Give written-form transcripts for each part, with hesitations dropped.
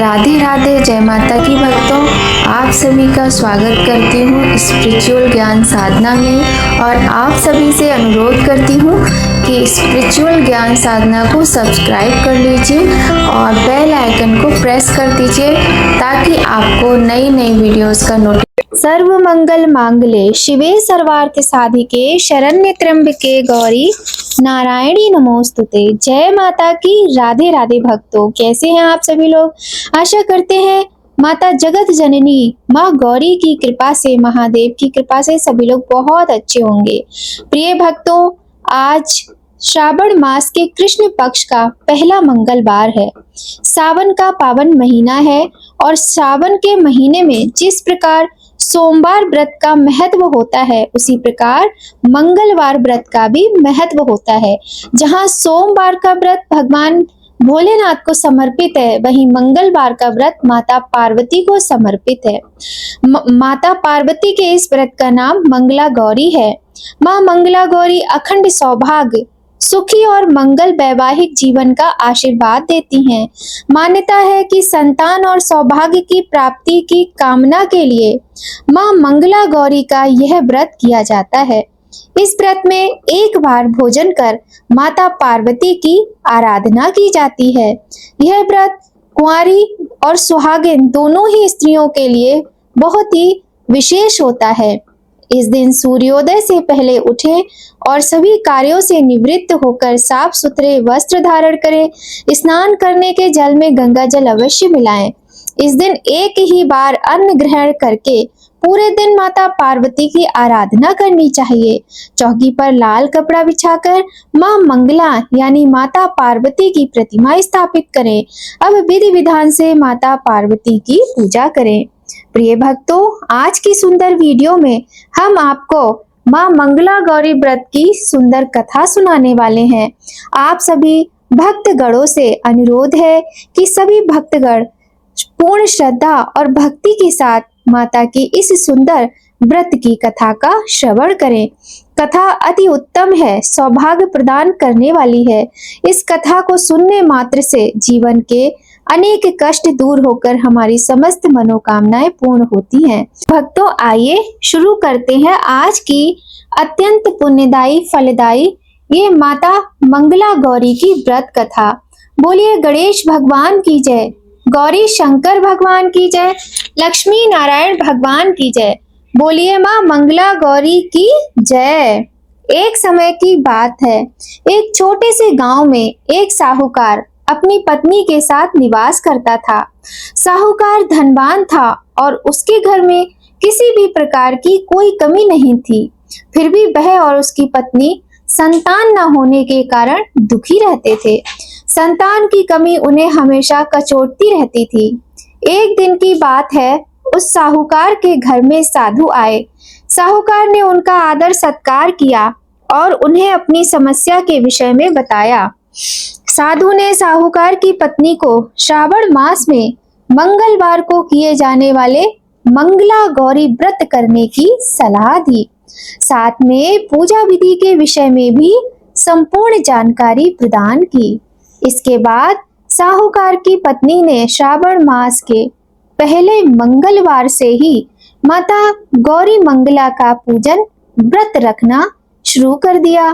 राधे राधे, जय माता की भक्तों। आप सभी का स्वागत करती हूँ स्पिरिचुअल ज्ञान साधना में और आप सभी से अनुरोध करती हूँ कि स्पिरिचुअल ज्ञान साधना को सब्सक्राइब कर लीजिए और बेल आइकन को प्रेस कर दीजिए ताकि आपको नई नई वीडियोस का नोटिफिकेशन। सर्व मंगल मांगल्ये शिवे सर्वार्थ साधिके शरण्य त्र्यंबके गौरी नारायणी नमोस्तुते। जय माता की। राधे राधे भक्तों, कैसे हैं आप सभी लोग। आशा करते हैं माता जगत जननी माँ गौरी की कृपा से, महादेव की कृपा से सभी लोग बहुत अच्छे होंगे। प्रिय भक्तों, आज श्रावण मास के कृष्ण पक्ष का पहला मंगलवार है। सावन का पावन महीना है और सावन के महीने में जिस प्रकार सोमवार व्रत का महत्व होता है, उसी प्रकार मंगलवार व्रत का भी महत्व होता है। जहाँ सोमवार का व्रत भगवान भोलेनाथ को समर्पित है, वहीं मंगलवार का व्रत माता पार्वती को समर्पित है। माता पार्वती के इस व्रत का नाम मंगला गौरी है। माँ मंगला गौरी अखंड सौभाग्य, सुखी और मंगल वैवाहिक जीवन का आशीर्वाद देती हैं। मान्यता है कि संतान और सौभाग्य की प्राप्ति की कामना के लिए माँ मंगला गौरी का यह व्रत किया जाता है। इस व्रत में एक बार भोजन कर माता पार्वती की आराधना की जाती है। यह व्रत कुंवारी और सुहागिन दोनों ही स्त्रियों के लिए बहुत ही विशेष होता है। इस दिन सूर्योदय से पहले उठें और सभी कार्यों से निवृत्त होकर साफ सुथरे वस्त्र धारण करें। स्नान करने के जल में गंगा जल अवश्य मिलाएं। इस दिन एक ही बार अन्न ग्रहण करके पूरे दिन माता पार्वती की आराधना करनी चाहिए। चौकी पर लाल कपड़ा बिछाकर माँ मंगला यानी माता पार्वती की प्रतिमा स्थापित करें। अब विधि विधान से माता पार्वती की पूजा करें। प्रिय भक्तों, आज की सुंदर वीडियो में हम आपको माँ मंगला गौरी व्रत की सुंदर कथा सुनाने वाले हैं। आप सभी भक्तगणों से अनुरोध है कि सभी भक्तगण पूर्ण श्रद्धा और भक्ति के साथ माता की इस सुंदर व्रत की कथा का श्रवण करें। कथा अति उत्तम है, सौभाग्य प्रदान करने वाली है। इस कथा को सुनने मात्र से जीवन के अनेक कष्ट दूर होकर हमारी समस्त मनोकामनाएं पूर्ण होती हैं। भक्तों, आइए शुरू करते हैं आज की अत्यंत पुण्यदायी फलदायी ये माता मंगला गौरी की व्रत कथा। बोलिए गणेश भगवान की जय, गौरी शंकर भगवान की जय, लक्ष्मी नारायण भगवान की जय। बोलिए माँ मंगला गौरी की जय। एक समय की बात है, एक छोटे से गांव में एक साहूकार अपनी पत्नी के साथ निवास करता था। साहूकार धनवान था और उसके घर में किसी भी प्रकार की कोई कमी नहीं थी। फिर भी वह और उसकी पत्नी संतान न होने के कारण दुखी रहते थे। संतान की कमी उन्हें हमेशा कचोटती रहती थी। एक दिन की बात है, उस साहूकार के घर में साधु आए। साहूकार ने उनका आदर सत्कार किया और उन्हें अपनी समस्या के विषय में बताया। साधु ने साहूकार की पत्नी को श्रावण मास में मंगलवार को किए जाने वाले मंगला गौरी व्रत करने की सलाह दी। साथ में पूजा विधि के विषय में भी संपूर्ण जानकारी प्रदान की। इसके बाद साहूकार की पत्नी ने श्रावण मास के पहले मंगलवार से ही माता गौरी मंगला का पूजन व्रत रखना शुरू कर दिया।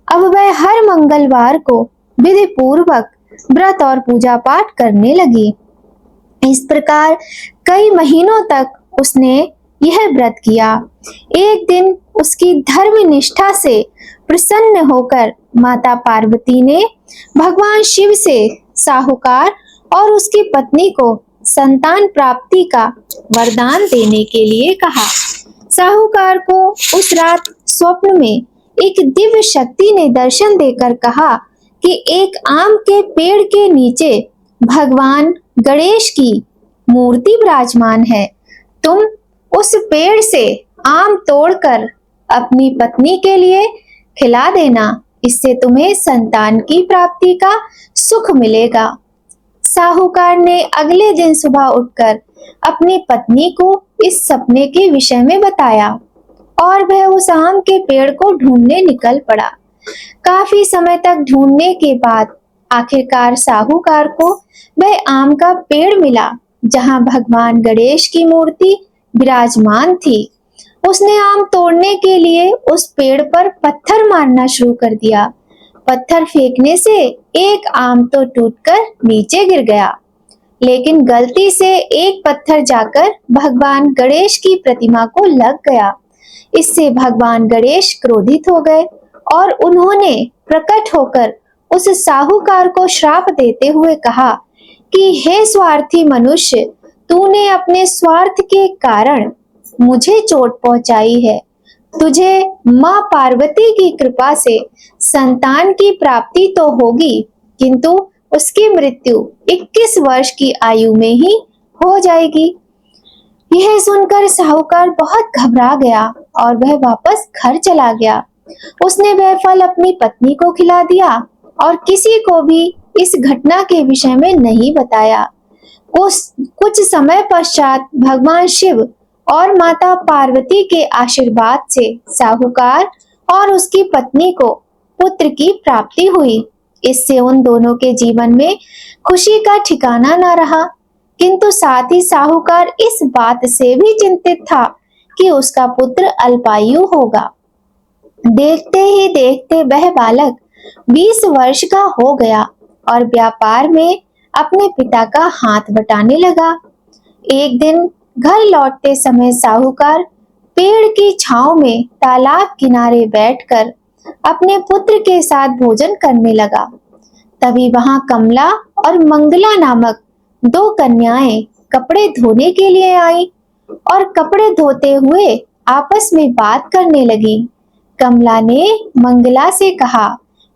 अब वह हर मंगलवार को विधि पूर्वक व्रत और पूजा पाठ करने लगी। इस प्रकार कई महीनों तक उसने यह व्रत किया। एक दिन उसकी धर्म निष्ठा से प्रसन्न होकर माता पार्वती ने भगवान शिव से साहूकार और उसकी पत्नी को संतान प्राप्ति का वरदान देने के लिए कहा। साहूकार को उस रात स्वप्न में एक दिव्य शक्ति ने दर्शन देकर कहा कि एक आम के पेड़ के नीचे भगवान गणेश की मूर्ति विराजमान है। तुम उस पेड़ से आम तोड़कर अपनी पत्नी के लिए खिला देना, इससे तुम्हें संतान की प्राप्ति का सुख मिलेगा। साहूकार ने अगले दिन सुबह उठकर अपनी पत्नी को इस सपने के विषय में बताया और वह उस आम के पेड़ को ढूंढने निकल पड़ा। काफी समय तक ढूंढने के बाद आखिरकार साहूकार को वह आम का पेड़ मिला जहां भगवान गणेश की मूर्ति विराजमान थी। उसने आम तोड़ने के लिए उस पेड़ पर पत्थर मारना शुरू कर दिया। पत्थर फेंकने से एक आम तो टूटकर नीचे गिर गया, लेकिन गलती से एक पत्थर जाकर भगवान गणेश की प्रतिमा को लग गया। इससे भगवान गणेश क्रोधित हो गए और उन्होंने प्रकट होकर उस साहूकार को श्राप देते हुए कहा कि हे स्वार्थी मनुष्य, तूने अपने स्वार्थ के कारण मुझे चोट पहुंचाई है। तुझे माँ पार्वती की कृपा से संतान की प्राप्ति तो होगी, किंतु उसकी मृत्यु 21 वर्ष की आयु में ही हो जाएगी। यह सुनकर साहूकार बहुत घबरा गया और वह वापस घर चला गया। उसने वह फल अपनी पत्नी को खिला दिया और किसी को भी इस घटना के विषय में नहीं बताया। कुछ समय पश्चात भगवान शिव और माता पार्वती के आशीर्वाद से साहूकार और उसकी पत्नी को पुत्र की प्राप्ति हुई। इससे उन दोनों के जीवन में खुशी का ठिकाना न रहा, किंतु साथ ही साहूकार इस बात से भी चिंतित था कि उसका पुत्र अल्पायु होगा। देखते ही देखते वह बालक 20 वर्ष का हो गया और व्यापार में अपने पिता का हाथ बटाने लगा। एक दिन घर लौटते समय साहूकार पेड़ की छांव में तालाब किनारे बैठकर अपने पुत्र के साथ भोजन करने लगा। तभी वहां कमला और मंगला नामक 2 कन्याएं कपड़े धोने के लिए आई और कपड़े धोते हुए आपस में बात करने लगी। कमला ने मंगला से कहा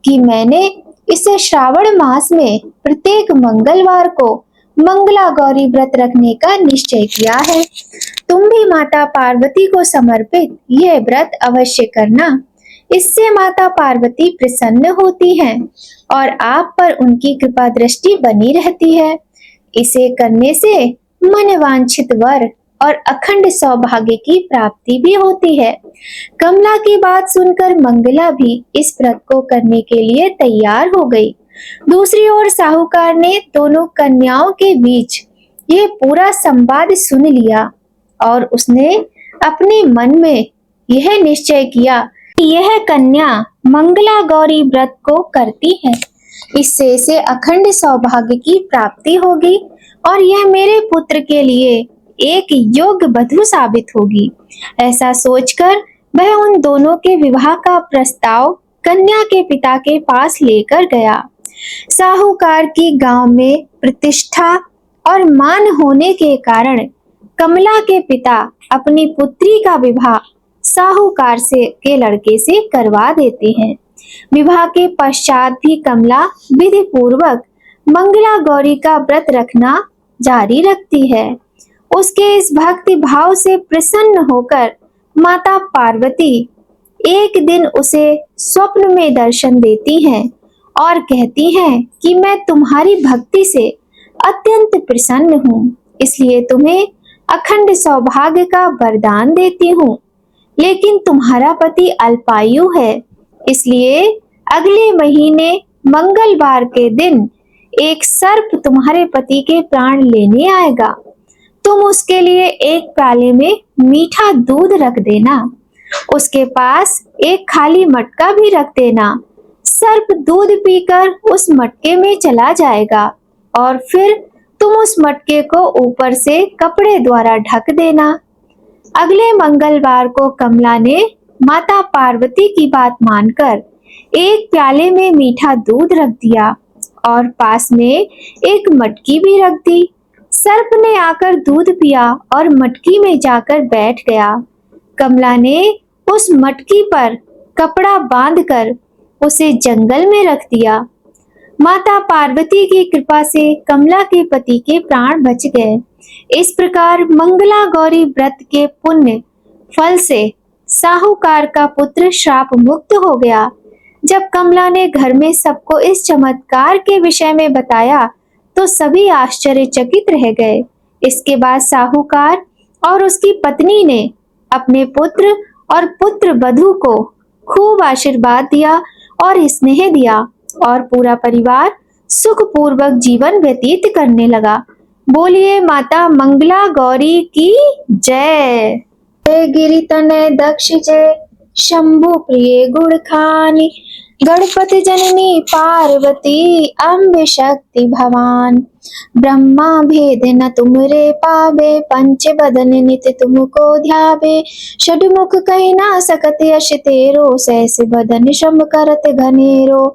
कि मैंने इस श्रावण मास में प्रत्येक मंगलवार को मंगला गौरी व्रत रखने का निश्चय किया है। तुम भी माता पार्वती को समर्पित यह व्रत अवश्य करना। इससे माता पार्वती प्रसन्न होती हैं और आप पर उनकी कृपा दृष्टि बनी रहती है। इसे करने से मनवांछित वर और अखंड सौभाग्य की प्राप्ति भी होती है। कमला की बात सुनकर मंगला भी इस व्रत को करने के लिए तैयार हो गई। दूसरी ओर साहूकार ने दोनों कन्याओं के बीच यह पूरा संवाद सुन लिया और उसने अपने मन में यह निश्चय किया कि यह कन्या मंगला गौरी व्रत को करती है, इससे इसे अखंड सौभाग्य की प्राप्ति होगी और यह मेरे पुत्र के लिए एक योग्य वधू साबित होगी। ऐसा सोचकर वह उन दोनों के विवाह का प्रस्ताव कन्या के पिता के पास लेकर गया। साहूकार की गांव में प्रतिष्ठा और मान होने के कारण कमला के पिता अपनी पुत्री का विवाह साहूकार के लड़के से करवा देते हैं। विवाह के पश्चात भी कमला विधि पूर्वक मंगला गौरी का व्रत रखना जारी रखती है। उसके इस भक्ति भाव से प्रसन्न होकर माता पार्वती एक दिन उसे स्वप्न में दर्शन देती हैं और कहती हैं कि मैं तुम्हारी भक्ति से अत्यंत प्रसन्न हूँ, इसलिए तुम्हें अखंड सौभाग्य का वरदान देती हूँ। लेकिन तुम्हारा पति अल्पायु है, इसलिए अगले महीने मंगलवार के दिन एक सर्प तुम्हारे पति के प्राण लेने आएगा। तुम उसके लिए एक प्याले में मीठा दूध रख देना। उसके पास एक खाली मटका भी रख देना। सर्प दूध पीकर उस मटके में चला जाएगा और फिर तुम उस मटके को ऊपर से कपड़े द्वारा ढक देना। अगले मंगलवार को कमला ने माता पार्वती की बात मानकर एक प्याले में मीठा दूध रख दिया और पास में एक मटकी भी रख दी। सर्प ने आकर दूध पिया और मटकी में जाकर बैठ गया। कमला ने उस मटकी पर कपड़ा बांधकर उसे जंगल में रख दिया। माता पार्वती की कृपा से कमला के पति के प्राण बच गए। इस प्रकार मंगला गौरी व्रत के पुण्य फल से साहूकार का पुत्र श्राप मुक्त हो गया। जब कमला ने घर में सबको इस चमत्कार के विषय में बताया तो सभी आश्चर्यचकित रह गए। इसके बाद साहूकार और उसकी पत्नी ने अपने पुत्र और पुत्र वधू को खूब आशीर्वाद दिया और स्नेह दिया और पूरा परिवार सुखपूर्वक जीवन व्यतीत करने लगा। बोलिए माता मंगला गौरी की जय। जय गिरि तनय दक्ष जय, शंभु प्रिय गुण खानी, गणपति जननी पार्वती, अम्ब शक्ति भवान। ब्रह्मा भेद न तुमरे पावे, पंच बदन नित तुमको ध्यावे। षडमुख कहि ना सकत यश तेरो, सहस बदन श्रम करत घनेरो।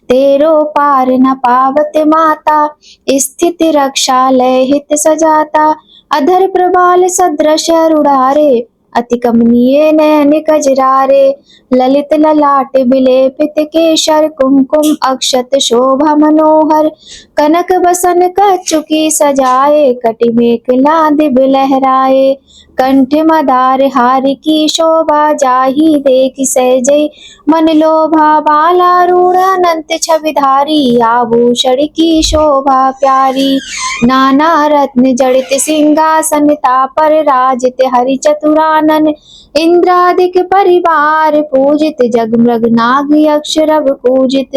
तेरो पार न पावत माता, स्थिति रक्षा लय हित सजाता। अधर प्रबाल सदृश रुड़ारे, अति कमनीय नयन कजरारे। ललित ललाट विलेपित केशर, कुमकुम अक्षत शोभा मनोहर। कनक बसन कछुकी सजाए, कटि मेखला दिव्य लहराए। कंठ मदार हार की शोभा, जाहि देख सहजै मन लोभा। बालारूढ़ अनंत छविधारी, आभूषण की शोभा प्यारी। नाना रत्न जड़ित सिंहासन, तापर राजित हरि चतुरानन। इंद्रादिक परिवार पूजित, जगमृग नाग अक्षरव पूजित।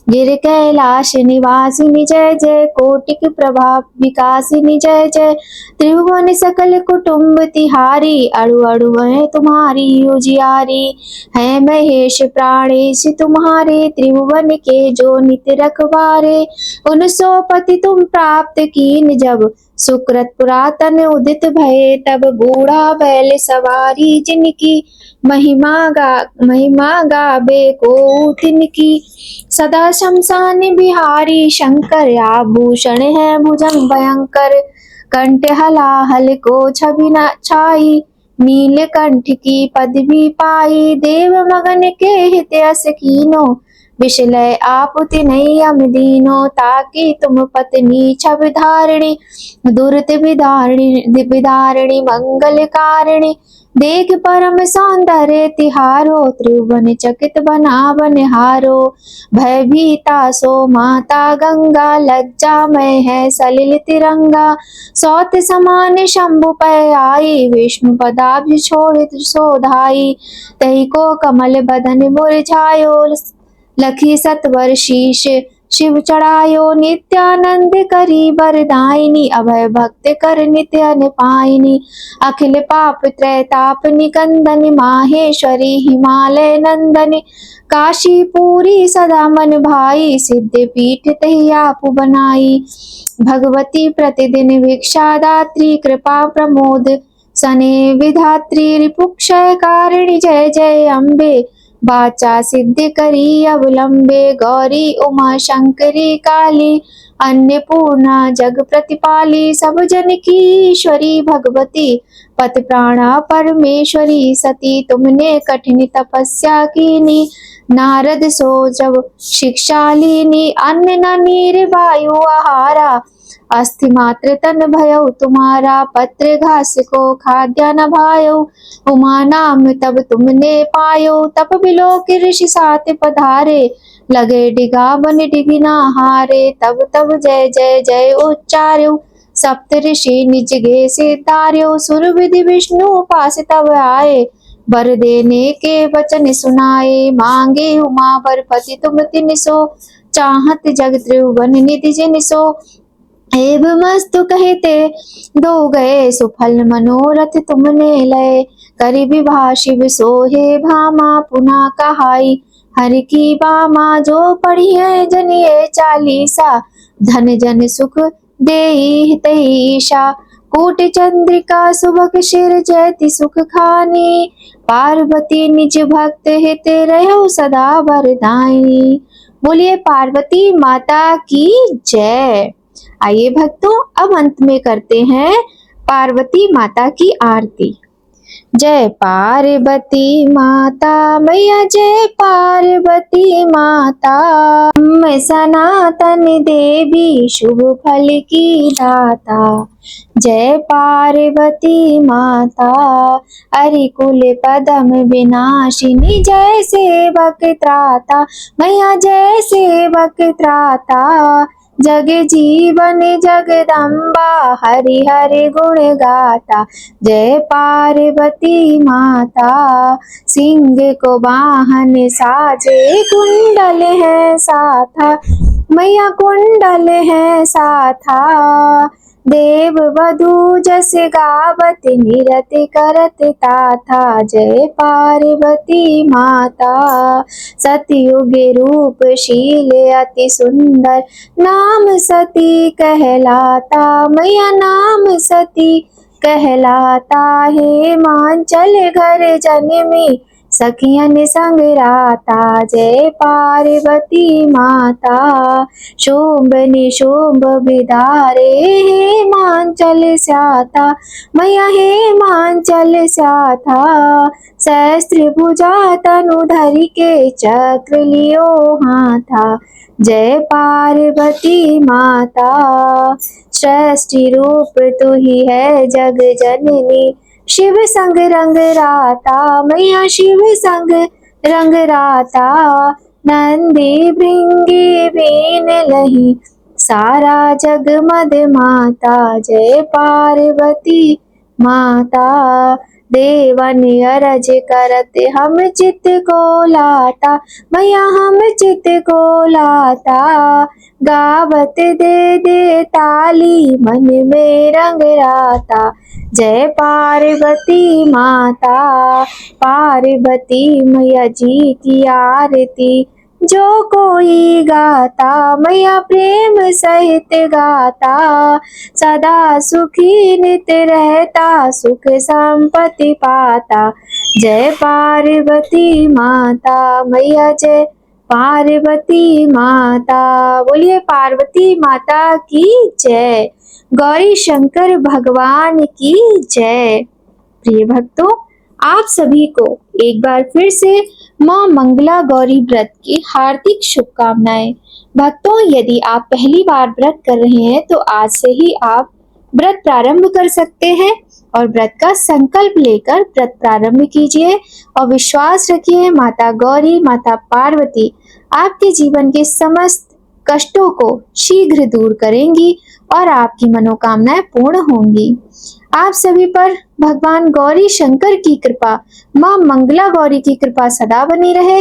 गिर कैलाश निवासिनी जय जय, कोटिक प्रभा विकासिनी जय जय। त्रिभुवन सकल कुटुंब तिहारी, अड़ु अड़ु है तुम्हारी उजियारी। है महेश प्राणेश तुम्हारे, त्रिभुवन के जो नित रखवारे। उन सो पति तुम प्राप्त कीन जब, सुकृत पुरातन उदित भये तब। बूढ़ा बैल सवारी जिनकी, महिमा गावे को तिनकी। सदा शमशान बिहारी शंकर, आभूषण है भुजंग भयंकर। कंठ हलाहल को छवि न छाई, नीलकंठ की पदवी पाई। देव मगन के हित अस कीनो, विषलय आप तिन्है यम दीनो। ताकि तुम पत्नी छब धारिणी, दुरित विदारिणी मंगल कारिणी। देख परम सौंदर्य तिहारो, त्रिभुवन चकित बना बनिहारो। भयभीता सो माता गंगा, लज्जा में है सलिल तिरंगा। सौत समान शंभु पै आई, विष्णु पदाब्ज छोड़ित सोधाई। तही को कमल बदन मुरझायो, लखी सतवर शीश शिव चढ़ायो। नित्यानंद करी वरदायिनी, अभय भक्त कर नित्य अनपायिनी। अखिल पाप त्रैताप निकंदन, माहेश्वरी हिमालय नंदन। काशीपुरी सदा मन भाई, सिद्ध पीठ तही आप बनाई। भगवती प्रतिदिन भिक्षा दात्री, कृपा प्रमोद सने विधात्री। रिपुक्षय कारिणी जय जय अम्बे, वाचा सिद्ध करी अवलंबे। गौरी उमा शंकरी काली, अन्नपूर्णा जग प्रतिपाली। सब जन की ईश्वरी भगवती, पति प्राणा परमेश्वरी सती। तुमने कठिन तपस्या कीनी, नारद सो जब शिक्षा लीनी। अन्न न नीर वायु आहारा, अस्थि मात्र तन भयउ तुम्हारा। पत्र घास को खाद्य न भायो, उमा नाम तब तुमने पायो। तप बिलो के ऋषि साथ पधारे, लगे डिगा बन डिगिना हारे। तब तब जय जय जय उच्चार्यो, सप्त ऋषि निज गे से तार्यो। सुर विधि विष्णु पास तब आए, वर देने के वचन सुनाए। मांगे उमा वर पति तुम तिनसो, चाहत जग त्रिभुवन निधि जिनसो। एवमस्तु कहते दो गए, सुफल मनोरथ तुमने लय। करि विवाह शिव सोहे भामा, पुनः कहाई हरि की बामा। जो पढ़ी है जनिए चालीसा, धन जन सुख देई तही ईशा। कूट चंद्रिका सुभग शिर जयति सुख खानी, पार्वती निज भक्त हित रहो सदा वरदाई। बोलिए पार्वती माता की जय। आइए भक्तों, अब अंत में करते हैं पार्वती माता की आरती। जय पार्वती माता मैया, जय पार्वती माता। मैं सनातन देवी, शुभ फल की दाता। जय पार्वती माता, अरिकुल पदम विनाशिनी। जय सेवक त्राता मैया, जय सेवक त्राता। जग जीवन जगदम्बा, हरि हरि गुण गाता। जय पार्वती माता, सिंह को वाहन साजे, कुंडल है साथा। मैया कुंडल है साथा, देव वधू जस गावत निरत करत ताथा। जय पार्वती माता, सतयुग रूपशील अति सुंदर, नाम सती कहलाता। मैया नाम सती कहलाता, हे मांचल घर जन्मी सखियन संग राता। जय पार्वती माता, शुंभ निशुंभ विदारे, हे मांचल स्याथा। मैया हे मांचल स्याथा, सहस्त्र भुजा तनु धरि के चक्र लियो हाथा। जय पार्वती माता, सृष्टि रूप तू ही है जग जननी, शिव संग रंग राता। मैया शिव संग रंग राता, नंदी भृंगी बीन लही, सारा जग मद माता। जय पार्वती माता, देवन अरज करत हम चित को लाता। मैया हम चित को लाता, गावत दे दे ताली मन में रंग राता। जय पार्वती माता, पार्वती मैया जी की आरती जो कोई गाता। मैया प्रेम सहित गाता, सदा सुखी नित रहता, सुख संपत्ति पाता। जय पार्वती माता, मैया जय पार्वती माता। बोलिए पार्वती माता की जय, गौरी शंकर भगवान की जय। प्रिय भक्तों, आप सभी को एक बार फिर से माँ मंगला गौरी व्रत की हार्दिक शुभकामनाएं। भक्तों, यदि आप पहली बार व्रत कर रहे हैं तो आज से ही आप व्रत प्रारंभ कर सकते हैं और व्रत का संकल्प लेकर व्रत प्रारंभ कीजिए और विश्वास रखिए माता गौरी, माता पार्वती आपके जीवन के समस्त कष्टों को शीघ्र दूर करेंगी और आपकी मनोकामनाएं पूर्ण होंगी। आप सभी पर भगवान गौरी शंकर की कृपा, माँ मंगला गौरी की कृपा सदा बनी रहे।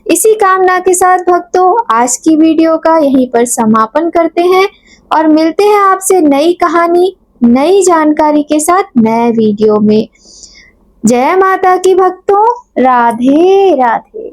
इसी कामना के साथ भक्तों, आज की वीडियो का यहीं पर समापन करते हैं और मिलते हैं आपसे नई कहानी, नई जानकारी के साथ नए वीडियो में। जय माता की भक्तों, राधे राधे।